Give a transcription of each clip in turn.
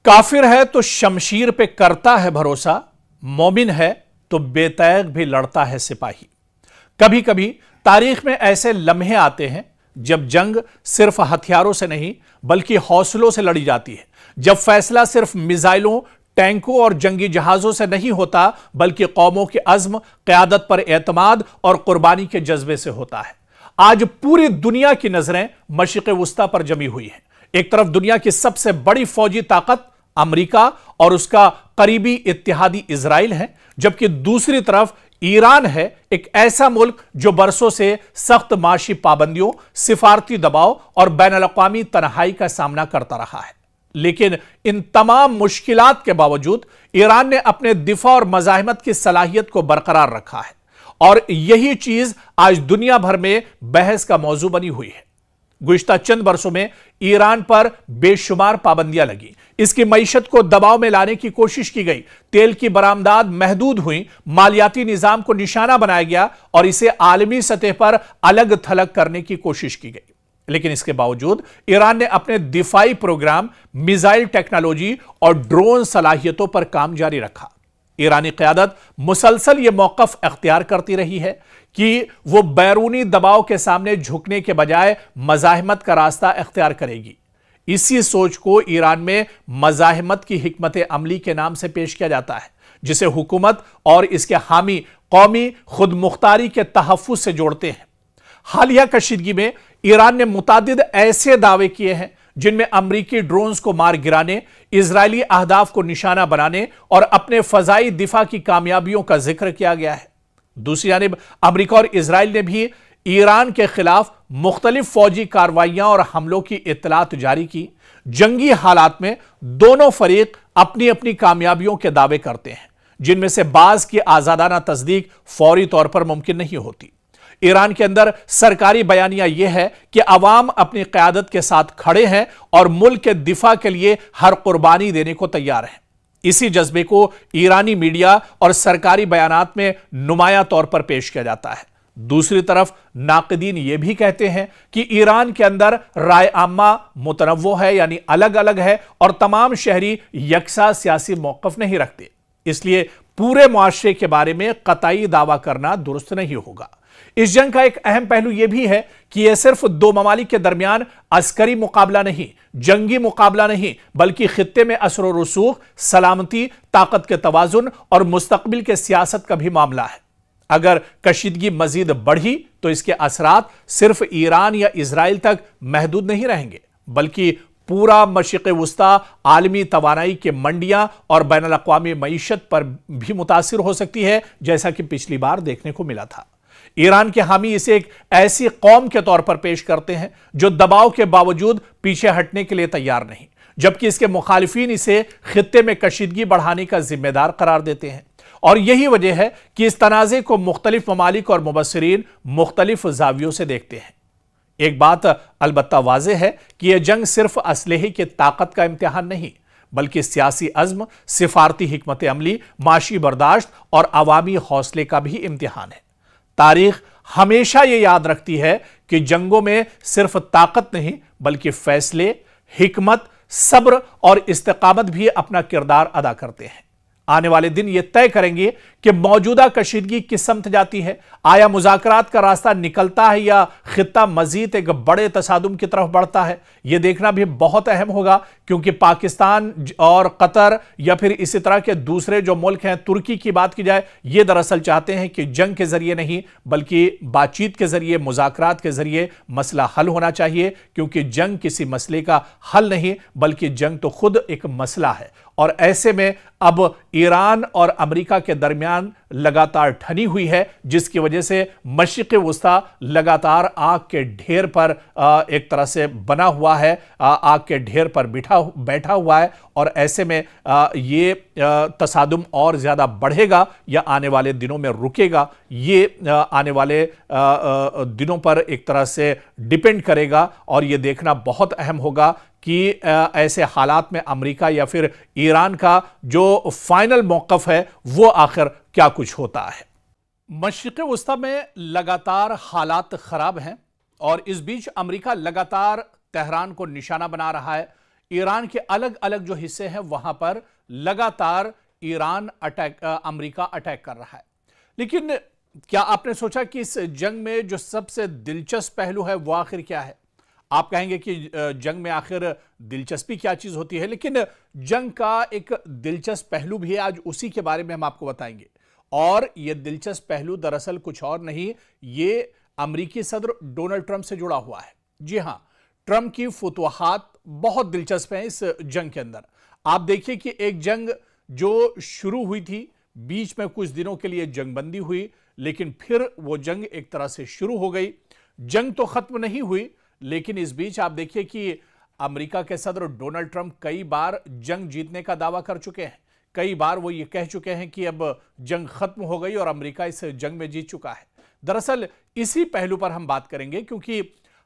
काफिर है तो शमशीर पे करता है भरोसा, मोमिन है तो बेतैग भी लड़ता है सिपाही। कभी कभी तारीख में ऐसे लम्हे आते हैं जब जंग सिर्फ हथियारों से नहीं बल्कि हौसलों से लड़ी जाती है, जब फैसला सिर्फ मिसाइलों, टैंकों और जंगी जहाजों से नहीं होता बल्कि कौमों के अज़्म, क़यादत पर एतमाद और कुर्बानी के जज्बे से होता है। आज पूरी दुनिया की नजरें मशरिक़ वुस्ता पर जमी हुई हैं। एक तरफ दुनिया की सबसे बड़ी फौजी ताकत अमेरिका और उसका करीबी इत्तेहादी इजराइल है, जबकि दूसरी तरफ ईरान है, एक ऐसा मुल्क जो बरसों से सख्त माशी पाबंदियों, सिफारती दबाव और बैनुल-अक़वामी तन्हाई का सामना करता रहा है। लेकिन इन तमाम मुश्किलात के बावजूद ईरान ने अपने दिफा और मज़ाहिमत की सलाहियत को बरकरार रखा है और यही चीज आज दुनिया भर में बहस का मौजू बनी हुई है। गुज़िश्ता चंद बरसों में ईरान पर बेशुमार पाबंदियां लगी, इसकी मईशत को दबाव में लाने की कोशिश की गई, तेल की बरामदात महदूद हुई, मालियाती निजाम को निशाना बनाया गया और इसे आलमी सतह पर अलग थलग करने की कोशिश की गई। लेकिन इसके बावजूद ईरान ने अपने दिफाई प्रोग्राम, मिसाइल टेक्नोलॉजी और ड्रोन सलाहियतों पर काम जारी रखा। ईरानी क़यादत मुसलसल यह मौक़िफ़ अख्तियार करती रही है कि वो बैरूनी दबाव के सामने झुकने के बजाय मज़ाहिमत का रास्ता अख्तियार करेगी। इसी सोच को ईरान में मज़ाहिमत की हिकमत अमली के नाम से पेश किया जाता है, जिसे हुकूमत और इसके हामी कौमी खुद मुख्तारी के तहफ़्फ़ुज़ से जोड़ते हैं। हालिया कशीदगी में ईरान ने मुतादिद ऐसे दावे किए हैं जिनमें अमरीकी ड्रोन्स को मार गिराने, इजरायली अहदाफ को निशाना बनाने और अपने फजाई दिफा की कामयाबियों का जिक्र किया गया है। दूसरी जानिब अमरीका और इजराइल ने भी ईरान के खिलाफ मुख्तलिफ फौजी कार्रवाइयां और हमलों की इत्तलात जारी की। जंगी हालात में दोनों फरीक अपनी अपनी कामयाबियों के दावे करते हैं, जिनमें से बाज की आजादाना तस्दीक फौरी तौर पर मुमकिन नहीं होती। ईरान के अंदर सरकारी बयानिया यह है कि अवाम अपनी क़यादत के साथ खड़े हैं और मुल्क के दिफा के लिए हर कुर्बानी देने को तैयार हैं। इसी जज्बे को ईरानी मीडिया और सरकारी बयानात में नुमाया तौर पर पेश किया जाता है। दूसरी तरफ नाक़दीन यह भी कहते हैं कि ईरान के अंदर राय आम्मा मुतनव्वो है, यानी अलग अलग है और तमाम शहरी यकसा सियासी मौक़िफ़ नहीं रखते। इसलिए पूरे मुआशरे के बारे में कतई दावा करना दुरुस्त नहीं होगा। इस जंग का एक अहम पहलू यह भी है कि यह सिर्फ दो ममालिक के दरमियान अस्करी मुकाबला नहीं, जंगी मुकाबला नहीं, बल्कि खित्ते में असर व रसूख, सलामती, ताकत के तवाजुन और मुस्तकबिल के सियासत का भी मामला है। अगर कशीदगी मजीद बढ़ी तो इसके असरात सिर्फ ईरान या इजराइल तक महदूद नहीं रहेंगे, बल्कि पूरा मशरिक़ वुस्ता, आलमी तवानाई के मंडियां और बैनुल-अक़वामी मईशत पर भी मुतासिर हो सकती है, जैसा कि पिछली बार देखने को मिला था। ईरान के हामी इसे एक ऐसी कौम के तौर पर पेश करते हैं जो दबाव के बावजूद पीछे हटने के लिए तैयार नहीं, जबकि इसके मुखालिफिन इसे खित्ते में कशीदगी बढ़ाने का जिम्मेदार करार देते हैं। और यही वजह है कि इस तनाज़े को मुख्तलिफ ममालिक और मुबस्सिरीन मुख्तलिफ जावियों से देखते हैं। एक बात अलबत्ता वाज़ेह है कि यह जंग सिर्फ असलहे की ताकत का इम्तिहान नहीं, बल्कि सियासी अज़्म, सिफारती हिकमत अमली, माशी बर्दाश्त और अवामी हौसले का भी इम्तिहान है। तारीख हमेशा यह याद रखती है कि जंगों में सिर्फ ताकत नहीं बल्कि फैसले, हिकमत, सब्र और इस्तिकामत भी अपना किरदार अदा करते हैं। आने वाले दिन यह तय करेंगे कि मौजूदा कशीदगी किस समत जाती है। आया मुज़ाकरात का रास्ता निकलता है या खित्ता मजीद एक बड़े तसादुम की तरफ बढ़ता है। यह देखना भी बहुत अहम होगा, क्योंकि पाकिस्तान और कतर या फिर इसी तरह के दूसरे जो मुल्क हैं, तुर्की की बात की जाए, ये दरअसल चाहते हैं कि जंग के जरिए नहीं बल्कि बातचीत के जरिए, मुज़ाकरात के जरिए मसला हल होना चाहिए, क्योंकि जंग किसी मसले का हल नहीं बल्कि जंग तो खुद एक मसला है। और ऐसे में अब ईरान और अमेरिका के दरमियान लगातार ठनी हुई है, जिसकी वजह से मशरिक़ वुस्ता लगातार आग के ढेर पर एक तरह से बना हुआ है, आग के ढेर पर बैठा हुआ है। और ऐसे में ये तसादुम और ज़्यादा बढ़ेगा या आने वाले दिनों में रुकेगा, ये आने वाले दिनों पर एक तरह से डिपेंड करेगा। और ये देखना बहुत अहम होगा कि ऐसे हालात में अमेरिका या फिर ईरान का जो फाइनल मौक़िफ़ है वो आखिर क्या कुछ होता है। मशरिक़ वुस्ता में लगातार हालात ख़राब हैं और इस बीच अमेरिका लगातार तेहरान को निशाना बना रहा है। ईरान के अलग अलग जो हिस्से हैं वहां पर लगातार अमेरिका अटैक कर रहा है। लेकिन क्या आपने सोचा कि इस जंग में जो सबसे दिलचस्प पहलू है वो आखिर क्या है? आप कहेंगे कि जंग में आखिर दिलचस्पी क्या चीज होती है, लेकिन जंग का एक दिलचस्प पहलू भी है। आज उसी के बारे में हम आपको बताएंगे। और यह दिलचस्प पहलू दरअसल कुछ और नहीं, ये अमेरिकी सदर डोनाल्ड ट्रंप से जुड़ा हुआ है। जी हां, ट्रंप की फुतवाहात बहुत दिलचस्प हैं इस जंग के अंदर। आप देखिए कि एक जंग जो शुरू हुई थी, बीच में कुछ दिनों के लिए जंगबंदी हुई, लेकिन फिर वो जंग एक तरह से शुरू हो गई। जंग तो खत्म नहीं हुई, लेकिन इस बीच आप देखिए कि अमेरिका के सदर डोनाल्ड ट्रंप कई बार जंग जीतने का दावा कर चुके हैं। कई बार वो ये कह चुके हैं कि अब जंग खत्म हो गई और अमेरिका इस जंग में जीत चुका है। दरअसल इसी पहलू पर हम बात करेंगे, क्योंकि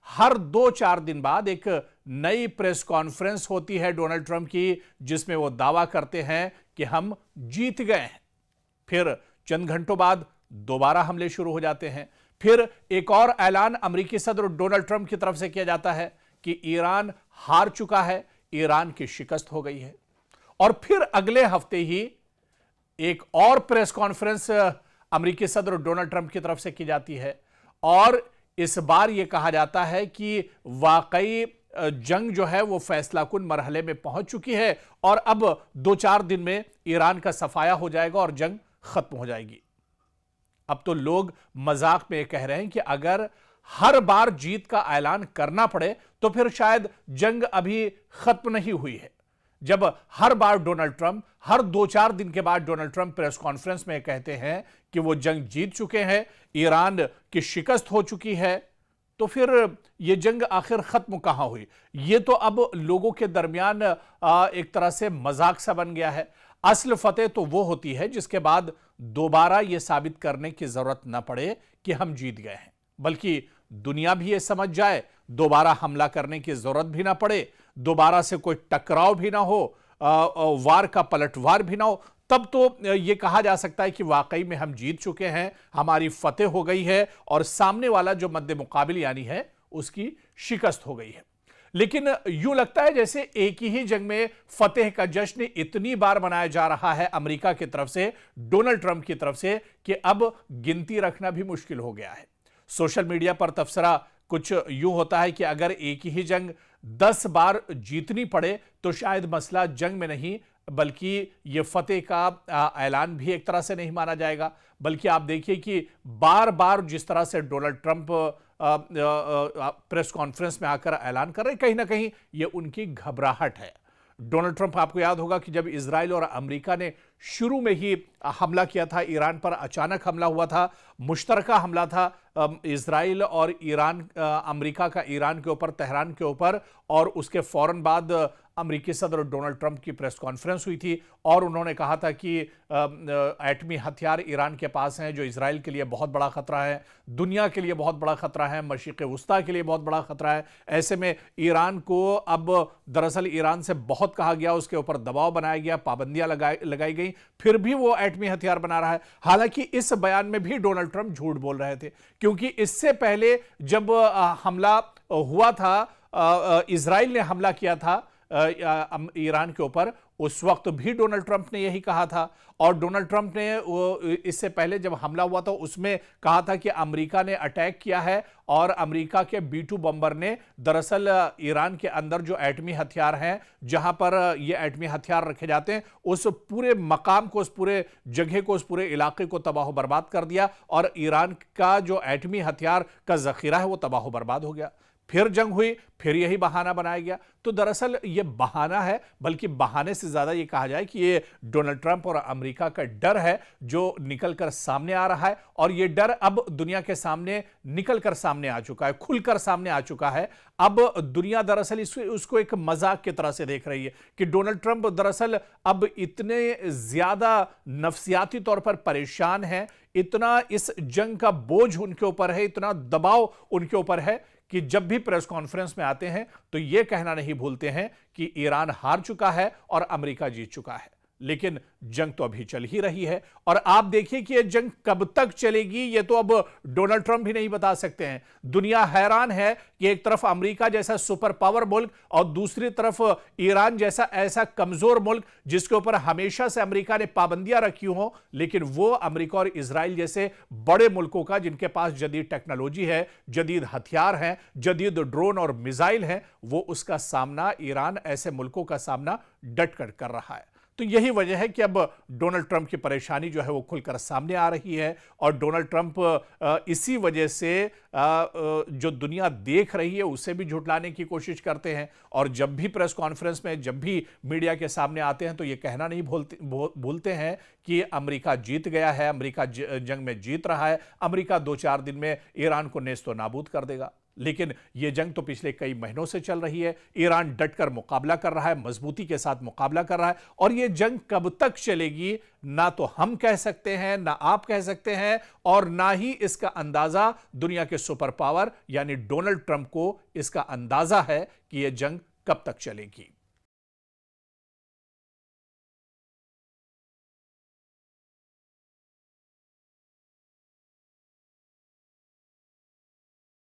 हर 2-4 दिन बाद एक नई प्रेस कॉन्फ्रेंस होती है डोनाल्ड ट्रंप की, जिसमें वो दावा करते हैं कि हम जीत गए हैं। फिर चंद घंटों बाद दोबारा हमले शुरू हो जाते हैं। फिर एक और ऐलान अमेरिकी सदर डोनाल्ड ट्रंप की तरफ से किया जाता है कि ईरान हार चुका है, ईरान की शिकस्त हो गई है। और फिर अगले हफ्ते ही एक और प्रेस कॉन्फ्रेंस अमेरिकी सदर डोनाल्ड ट्रंप की तरफ से की जाती है, और इस बार यह कहा जाता है कि वाकई जंग जो है वो फैसलाकुन मरहले में पहुंच चुकी है और अब 2-4 दिन में ईरान का सफाया हो जाएगा और जंग खत्म हो जाएगी। अब तो लोग मजाक में कह रहे हैं कि अगर हर बार जीत का ऐलान करना पड़े तो फिर शायद जंग अभी खत्म नहीं हुई है। जब हर बार डोनाल्ड ट्रंप हर 2-4 दिन के बाद डोनाल्ड ट्रंप प्रेस कॉन्फ्रेंस में कहते हैं कि वो जंग जीत चुके हैं, ईरान की शिकस्त हो चुकी है, तो फिर यह जंग आखिर खत्म कहां हुई? यह तो अब लोगों के दरमियान एक तरह से मजाक सा बन गया है। असल फतेह तो वो होती है जिसके बाद दोबारा यह साबित करने की जरूरत ना पड़े कि हम जीत गए हैं, बल्कि दुनिया भी यह समझ जाए, दोबारा हमला करने की जरूरत भी ना पड़े, दोबारा से कोई टकराव भी ना हो, वार का पलटवार भी ना हो, तब तो यह कहा जा सकता है कि वाकई में हम जीत चुके हैं, हमारी फतेह हो गई है और सामने वाला जो मद्दे मुकाबिल यानी है उसकी शिकस्त हो गई है। लेकिन यूं लगता है जैसे एक ही जंग में फतेह का जश्न इतनी बार मनाया जा रहा है अमेरिका की तरफ से, डोनाल्ड ट्रंप की तरफ से, कि अब गिनती रखना भी मुश्किल हो गया है। सोशल मीडिया पर तबसरा कुछ यूं होता है कि अगर एक ही जंग 10 बार जीतनी पड़े तो शायद मसला जंग में नहीं, बल्कि यह फतेह का ऐलान भी एक तरह से नहीं माना जाएगा। बल्कि आप देखिए कि बार बार जिस तरह से डोनाल्ड ट्रंप प्रेस कॉन्फ्रेंस में आकर ऐलान कर रहे हैं, कहीं ना कहीं यह उनकी घबराहट है। डोनाल्ड ट्रंप, आपको याद होगा कि जब इजराइल और अमेरिका ने शुरू में ही हमला किया था ईरान पर, अचानक हमला हुआ था, मुश्तरका हमला था इजराइल और ईरान, अमेरिका का ईरान के ऊपर, तेहरान के ऊपर, और उसके फौरन बाद अमेरिकी सदर डोनाल्ड ट्रंप की प्रेस कॉन्फ्रेंस हुई थी और उन्होंने कहा था कि एटमी हथियार ईरान के पास हैं जो इजराइल के लिए बहुत बड़ा खतरा है, दुनिया के लिए बहुत बड़ा खतरा है, मशरिक़ वुस्ता के लिए बहुत बड़ा खतरा है। ऐसे में ईरान को अब दरअसल ईरान से बहुत कहा गया, उसके ऊपर दबाव बनाया गया, पाबंदियां लगाई गई, फिर भी वो एटमी हथियार बना रहा है। हालांकि इस बयान में भी डोनाल्ड ट्रंप झूठ बोल रहे थे, क्योंकि इससे पहले जब हमला हुआ था, इजराइल ने हमला किया था ईरान के ऊपर, उस वक्त भी डोनाल्ड ट्रंप ने यही कहा था। और डोनाल्ड ट्रंप ने इससे पहले जब हमला हुआ था उसमें कहा था कि अमेरिका ने अटैक किया है और अमेरिका के B-2 बम्बर ने दरअसल ईरान के अंदर जो एटमी हथियार हैं, जहां पर ये एटमी हथियार रखे जाते हैं, उस पूरे मकाम को, उस पूरे जगह को, उस पूरे इलाके को तबाह बर्बाद कर दिया और ईरान का जो एटमी हथियार का जखीरा है वो तबाह बर्बाद हो गया। फिर जंग हुई, फिर यही बहाना बनाया गया। तो दरअसल यह बहाना है, बल्कि बहाने से ज्यादा यह कहा जाए कि यह डोनाल्ड ट्रंप और अमेरिका का डर है जो निकलकर सामने आ रहा है, और यह डर अब दुनिया के सामने निकलकर सामने आ चुका है, खुलकर सामने आ चुका है। अब दुनिया दरअसल उसको एक मजाक की तरह से देख रही है कि डोनाल्ड ट्रंप दरअसल अब इतने ज्यादा नफ्सियाती तौर पर परेशान हैं, इतना इस जंग का बोझ उनके ऊपर है, इतना दबाव उनके ऊपर है कि जब भी प्रेस कॉन्फ्रेंस में आते हैं तो यह कहना नहीं भूलते हैं कि ईरान हार चुका है और अमेरिका जीत चुका है। लेकिन जंग तो अभी चल ही रही है। और आप देखिए कि यह जंग कब तक चलेगी, यह तो अब डोनाल्ड ट्रंप भी नहीं बता सकते हैं। दुनिया हैरान है कि एक तरफ अमेरिका जैसा सुपर पावर मुल्क और दूसरी तरफ ईरान जैसा ऐसा कमजोर मुल्क जिसके ऊपर हमेशा से अमेरिका ने पाबंदियां रखी हो, लेकिन वो अमेरिका और इजराइल जैसे बड़े मुल्कों का, जिनके पास जदीद टेक्नोलॉजी है, जदीद हथियार हैं, जदीद ड्रोन और मिसाइल हैं, वो उसका सामना, ईरान ऐसे मुल्कों का सामना डटकर कर रहा है। तो यही वजह है कि अब डोनाल्ड ट्रंप की परेशानी जो है वो खुलकर सामने आ रही है। और डोनाल्ड ट्रंप इसी वजह से जो दुनिया देख रही है उसे भी झुठलाने की कोशिश करते हैं। और जब भी प्रेस कॉन्फ्रेंस में, जब भी मीडिया के सामने आते हैं, तो ये कहना नहीं भूलते हैं कि अमेरिका जीत गया है, अमेरिका जंग में जीत रहा है, अमेरिका 2-4 दिन में ईरान को नेस्तो नाबूद कर देगा। लेकिन यह जंग तो पिछले कई महीनों से चल रही है। ईरान डटकर मुकाबला कर रहा है, मजबूती के साथ मुकाबला कर रहा है। और यह जंग कब तक चलेगी, ना तो हम कह सकते हैं, ना आप कह सकते हैं, और ना ही इसका अंदाजा दुनिया के सुपर पावर यानी डोनाल्ड ट्रंप को इसका अंदाजा है कि यह जंग कब तक चलेगी।